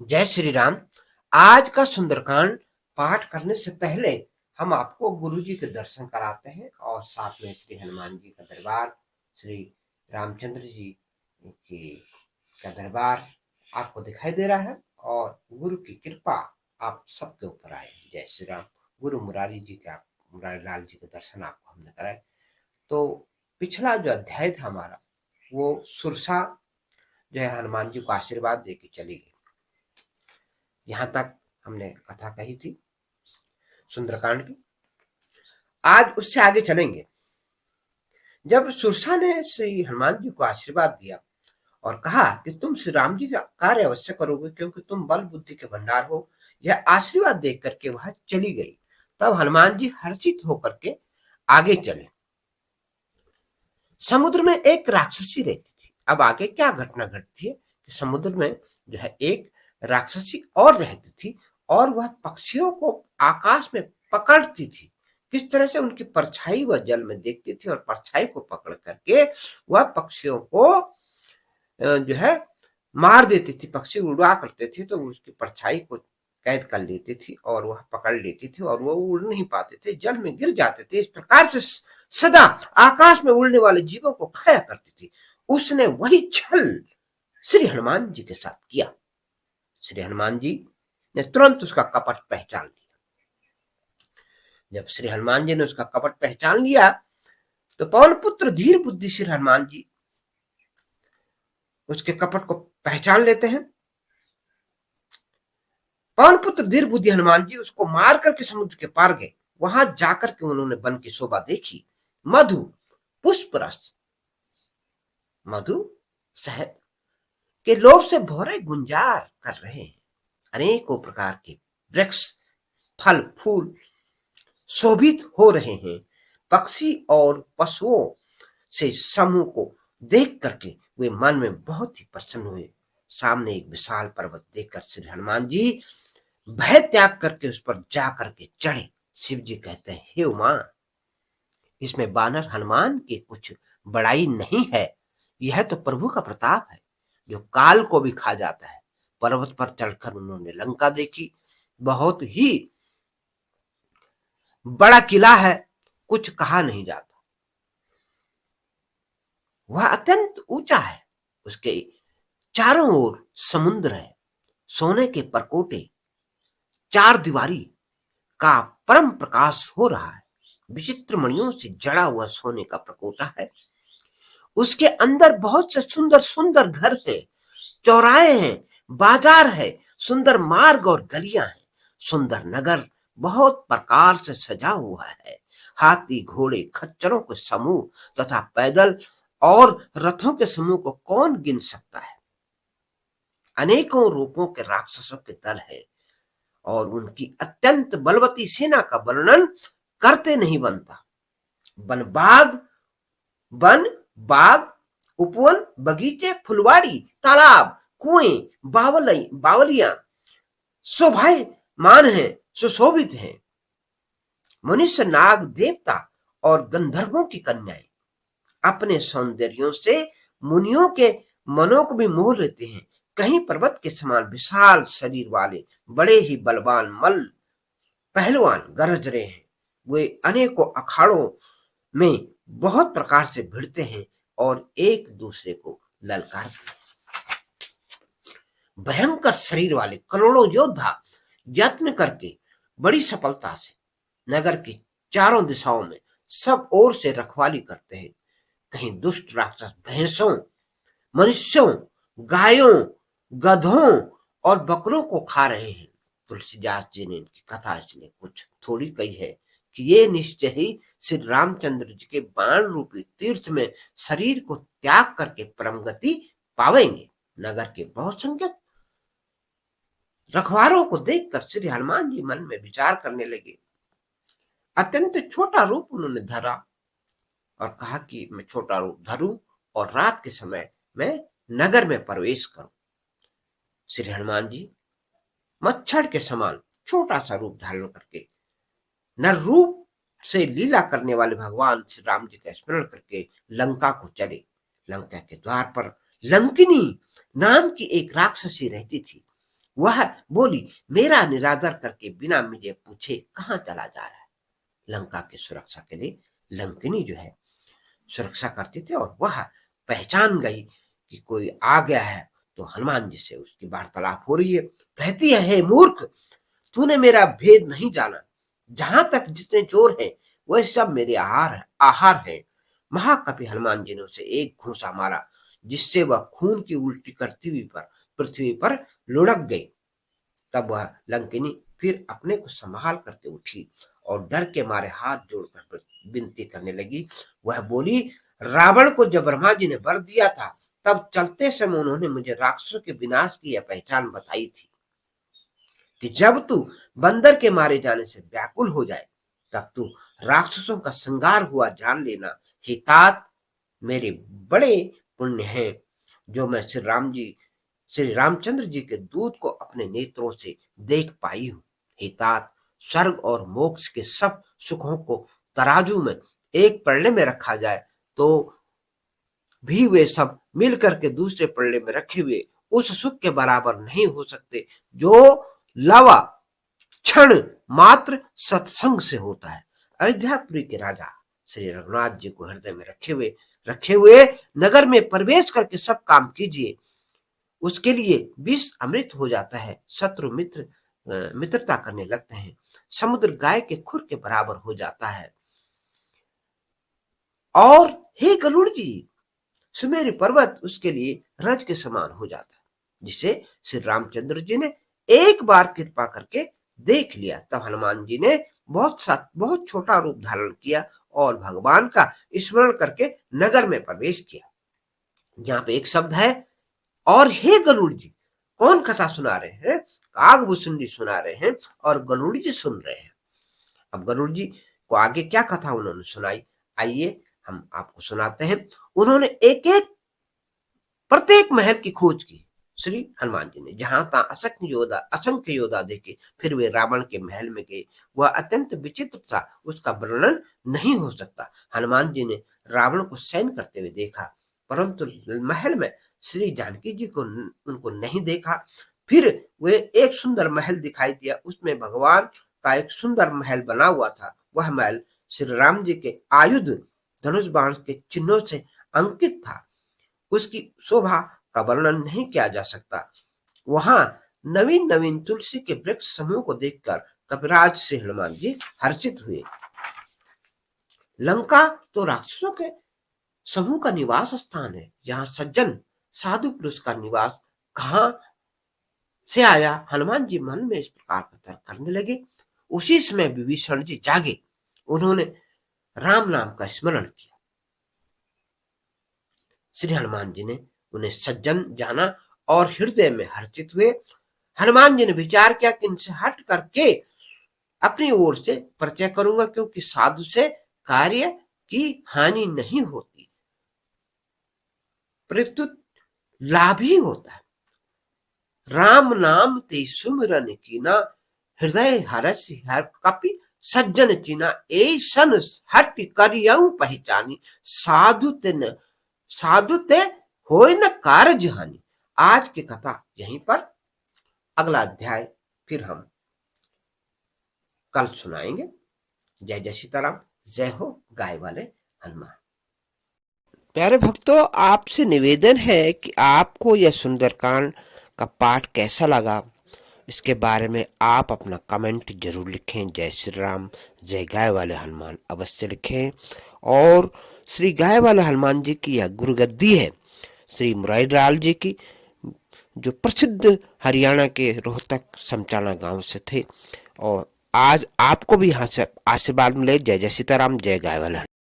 जय श्री राम। आज का सुंदरकांड पाठ करने से पहले हम आपको गुरु जी के दर्शन कराते हैं और साथ में श्री हनुमान जी का दरबार, श्री रामचंद्र जी की का दरबार आपको दिखाई दे रहा है और गुरु की कृपा आप सबके ऊपर आए। जय श्री राम। गुरु मुरारी लाल जी के दर्शन आपको हमने कराए। तो पिछला जो अध्याय था हमारा, वो सुरसा जो है हनुमान जी को आशीर्वाद दे के चली गई। यहाँ तक हमने कथा कही थी सुंदरकांड की। आज उससे आगे चलेंगे। जब सुरसा ने श्री हनुमान जी को आशीर्वाद दिया और कहा कि तुम श्री राम जी का कार्य अवश्य करोगे क्योंकि तुम बल बुद्धि के भंडार हो, यह आशीर्वाद देख करके वह चली गई। तब हनुमान जी हर्षित होकर के आगे चले। समुद्र में एक राक्षसी रहती थी। अब आगे क्या घटना घटती है कि समुद्र में जो है एक राक्षसी और रहती थी और वह पक्षियों को आकाश में पकड़ती थी। किस तरह से उनकी परछाई वह जल में देखती थी और परछाई को पकड़ करके वह पक्षियों को जो है मार देती थी। पक्षी उड़ा करते थे तो उसकी परछाई को कैद कर लेती थी और वह पकड़ लेती थी और वह उड़ नहीं पाते थे, जल में गिर जाते थे। इस प्रकार से सदा आकाश में उड़ने वाले जीवों को खाया करती थी। उसने वही छल श्री हनुमान जी के साथ किया। श्री हनुमान जी ने तुरंत उसका कपट पहचान लिया। जब श्री हनुमान जी ने उसका कपट पहचान लिया तो पवन पुत्र धीर बुद्धि श्री हनुमान जी उसके कपट को पहचान लेते हैं। पवन पुत्र धीर बुद्धि हनुमान जी उसको मार करके समुद्र के पार गए। वहां जाकर के उन्होंने वन की शोभा देखी। मधु, पुष्प रस, मधु, शहद के लोभ से भौरे गुंजार कर रहे हैं। अनेकों प्रकार के वृक्ष, फल फूल शोभित हो रहे हैं। पक्षी और पशुओं से समूह को देख करके वे मन में बहुत ही प्रसन्न हुए। सामने एक विशाल पर्वत देखकर श्री हनुमान जी भय त्याग करके उस पर जा करके चढ़े। शिव जी कहते हैं, हे उमा, इसमें बानर हनुमान की कुछ बड़ाई नहीं है। यह तो प्रभु का प्रताप है जो काल को भी खा जाता है। पर्वत पर चढ़कर उन्होंने लंका देखी। बहुत ही बड़ा किला है, कुछ कहा नहीं जाता। वह अत्यंत ऊंचा है। उसके चारों ओर समुद्र है। सोने के परकोटे, चार दीवारी का परम प्रकाश हो रहा है। विचित्र मणियों से जड़ा हुआ सोने का प्रकोटा है। उसके अंदर बहुत से सुंदर सुंदर घर हैं, चौराहे हैं, बाजार है, सुंदर मार्ग और गलियां हैं। सुंदर नगर बहुत प्रकार से सजा हुआ है। हाथी, घोड़े, खच्चरों के समूह तथा पैदल और रथों के समूह को कौन गिन सकता है। अनेकों रूपों के राक्षसों के दल है और उनकी अत्यंत बलवती सेना का वर्णन करते नहीं बनता। वन बाग, उपवन, बगीचे, फुलवाड़ी, तालाब, कुएं, बावलियां शोभायमान हैं, सुशोभित हैं। मनुष्य, नाग, देवता और गंधर्वों की कन्याएं अपने सौंदर्यों से मुनियों के मनों को भी मोह लेते हैं। कहीं पर्वत के समान विशाल शरीर वाले बड़े ही बलवान मल्ल पहलवान गरज रहे हैं। वे अनेकों अखाड़ों में बहुत प्रकार से भिड़ते हैं और एक दूसरे को ललकारते हैं। भयंकर शरीर वाले करोड़ों योद्धा यत्न करके बड़ी सफलता से नगर की चारों दिशाओं में सब ओर से रखवाली करते हैं। कहीं दुष्ट राक्षस भैंसों, मनुष्यों, गायों, गधों और बकरों को खा रहे हैं। तुलसीदास जी ने इनकी कथा इसलिए कुछ थोड़ी कही है कि ये निश्चय ही श्री रामचंद्र जी के बाण रूपी तीर्थ में शरीर को त्याग करके परम गति पावेंगे। नगर के बहुसंख्यक रखवारों को देखकर श्री हनुमान जी मन में विचार करने लगे। अत्यंत छोटा रूप उन्होंने धरा और कहा कि मैं छोटा रूप धरूं और रात के समय मैं नगर में प्रवेश करूं। श्री हनुमान जी मच्छर के समान छोटा सा रूप धारण करके नर रूप से लीला करने वाले भगवान श्री राम जी का स्मरण करके लंका को चले। लंका के द्वार पर लंकिनी नाम की एक राक्षसी रहती थी। वह बोली, मेरा निरादर करके बिना मुझे पूछे कहाँ चला जा रहा है। लंका की सुरक्षा के लिए लंकिनी जो है सुरक्षा करते थे, और वह पहचान गई कि कोई आ गया है, तो हनुमान जी से उसकी वार्तालाप हो रही है। कहती है, हे मूर्ख, तूने मेरा भेद नहीं जाना। जहां तक जितने चोर हैं वह सब मेरे आहार है। महाकपि हनुमान जी ने उसे एक घूंसा मारा, जिससे वह खून की उल्टी करती हुई पृथ्वी पर लुढ़क गई। तब वह लंकिनी फिर अपने को संभाल करके उठी और डर के मारे हाथ जोड़कर विनती करने लगी। वह बोली, रावण को जब ब्रह्मा जी ने वर दिया था, तब चलते समय उन्होंने मुझे राक्षसों के विनाश की यह पहचान बताई थी कि जब तू बंदर के मारे जाने से व्याकुल हो जाए, तब तू राक्षसों का संहार हुआ जान लेना। हे तात, मेरे बड़े पुण्य हैं जो मैं श्री रामचंद्र जी के दूत को अपने नेत्रों से देख पाई हूं। हे तात, स्वर्ग और मोक्ष के सब सुखों को तराजू में एक पल्ले में रखा जाए तो भी वे सब मिल करके दूसरे पल्ले में रखे हुए उस सुख के बराबर नहीं हो सकते जो लवा क्षण मात्र सत्संग से होता है। अयोध्यापुरी के राजा श्री रघुनाथ जी को हृदय में रखे हुए नगर में प्रवेश करके सब काम कीजिए। उसके लिए विष अमृत हो जाता है, शत्रु मित्रता करने लगते हैं, समुद्र गाय के खुर के बराबर हो जाता है। और हे गरुड़ जी, सुमेरु पर्वत उसके लिए रज के समान हो जाता है, जिसे श्री रामचंद्र जी ने एक बार कृपा करके देख लिया। तब हनुमान जी ने बहुत छोटा रूप धारण किया और भगवान का स्मरण करके नगर में प्रवेश किया। यहाँ पे एक शब्द है, और हे गरुड़ जी। कौन कथा सुना रहे हैं? कागभूषुंडी सुना रहे हैं और गरुड़ जी सुन रहे हैं। अब गरुड़ जी को आगे क्या कथा उन्होंने सुनाई, आइए हम आपको सुनाते हैं। उन्होंने एक एक प्रत्येक महल की खोज की श्री हनुमान जी ने। जहां तहां असंख्य योद्धा देखे, फिर वे रावण के महल में गए। वह अत्यंत विचित्र था, उसका वर्णन नहीं हो सकता। हनुमान जी ने रावण को सैन करते हुए देखा, परंतु महल में श्री जानकी जी को उनको नहीं देखा। फिर वे एक सुंदर महल दिखाई दिया, उसमें भगवान का एक सुंदर महल बना हुआ था। वह महल श्री राम जी के आयुध धनुष बाण के चिन्हों से अंकित था। उसकी शोभा का वर्णन नहीं किया जा सकता। वहां नवीन नवीन तुलसी के वृक्ष समूह को देखकर कपिराज श्री हनुमान जी हर्षित हुए। लंका तो राक्षसों के समूह का निवास स्थान है, जहां सज्जन साधु पुरुष का निवास कहां से आया। हनुमान जी मन में इस प्रकार का तर्क करने लगे। उसी समय विभीषण जी जागे, उन्होंने राम नाम का स्मरण किया। श्री हनुमान जी ने उन्हें सज्जन जाना और हृदय में हर्षित हुए। हनुमान जी ने विचार किया कि इनसे हट करके अपनी ओर से परिचय करूंगा, क्योंकि साधु से कार्य की हानि नहीं होती, प्रत्युत लाभ ही होता है। राम नाम ते सुमिरन कीना, हृदय हरस हर कपि सज्जन चीना, ऐसन हट करियऊ पहचानी, साधु ते होय न कारज हानि। आज की कथा यहीं पर, अगला अध्याय फिर हम कल सुनाएंगे। जय जय सीताराम, जय हो गाय वाले हनुमान। प्यारे भक्तों, आपसे निवेदन है कि आपको यह सुंदरकांड का पाठ कैसा लगा, इसके बारे में आप अपना कमेंट जरूर लिखें। जय श्री राम, जय गाय वाले हनुमान अवश्य लिखें। और श्री गाय वाले हनुमान जी की यह गुरुगद्दी है श्री मुरारी लाल जी की, जो प्रसिद्ध हरियाणा के रोहतक समचाना गांव से थे। और आज आपको भी यहाँ से आशीर्वाद मिले। जय जय सीताराम, जय गाय वाले।